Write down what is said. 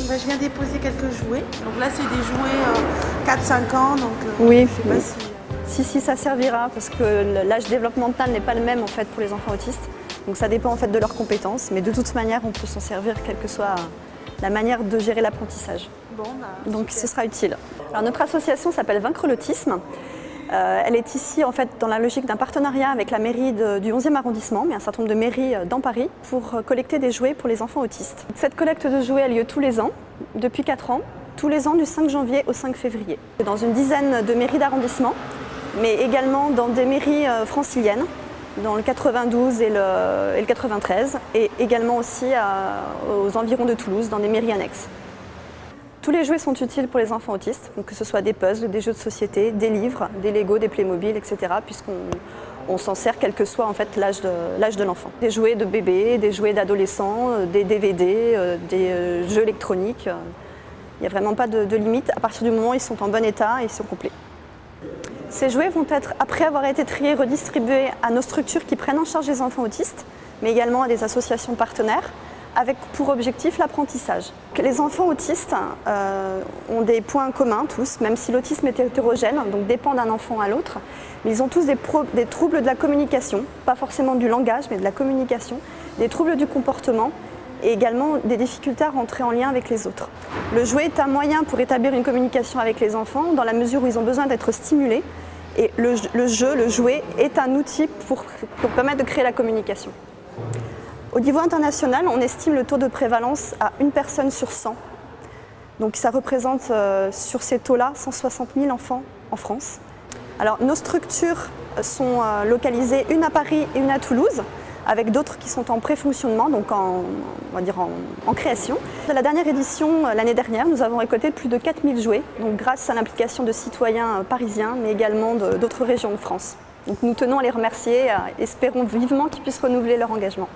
bah, je viens déposer quelques jouets. Donc là, c'est des jouets 4-5 ans, donc oui, je sais pas si... Si, ça servira parce que l'âge développemental n'est pas le même en fait pour les enfants autistes. Donc ça dépend en fait de leurs compétences, mais de toute manière, on peut s'en servir quelle que soit la manière de gérer l'apprentissage. Bon, bah, donc ce sera utile. Alors notre association s'appelle Vaincre l'autisme. Elle est ici en fait dans la logique d'un partenariat avec la mairie du 11e arrondissement, mais un certain nombre de mairies dans Paris, pour collecter des jouets pour les enfants autistes. Cette collecte de jouets a lieu tous les ans, depuis 4 ans, tous les ans du 5 janvier au 5 février. Dans une dizaine de mairies d'arrondissement, mais également dans des mairies franciliennes, dans le 92 et le 93, et également aussi aux environs de Toulouse, dans des mairies annexes. Tous les jouets sont utiles pour les enfants autistes, donc que ce soit des puzzles, des jeux de société, des livres, des Lego, des Playmobil, etc. puisqu'on s'en sert quel que soit en fait, l'âge de l'enfant. Des jouets de bébés, des jouets d'adolescents, des DVD, des jeux électroniques. Il n'y a vraiment pas de limite à partir du moment où ils sont en bon état et ils sont complets. Ces jouets vont être, après avoir été triés, redistribués à nos structures qui prennent en charge les enfants autistes, mais également à des associations partenaires, avec pour objectif l'apprentissage. Les enfants autistes ont des points communs tous, même si l'autisme est hétérogène, donc dépend d'un enfant à l'autre, mais ils ont tous des troubles de la communication, pas forcément du langage, mais de la communication, des troubles du comportement et également des difficultés à rentrer en lien avec les autres. Le jouet est un moyen pour établir une communication avec les enfants dans la mesure où ils ont besoin d'être stimulés et le jouet est un outil pour permettre de créer la communication. Au niveau international, on estime le taux de prévalence à 1 personne sur 100. Donc ça représente sur ces taux-là 160 000 enfants en France. Alors nos structures sont localisées, une à Paris et une à Toulouse, avec d'autres qui sont en pré-fonctionnement, donc on va dire en création. De la dernière édition, l'année dernière, nous avons récolté plus de 4000 jouets, donc grâce à l'implication de citoyens parisiens, mais également d'autres régions de France. Donc nous tenons à les remercier, espérons vivement qu'ils puissent renouveler leur engagement.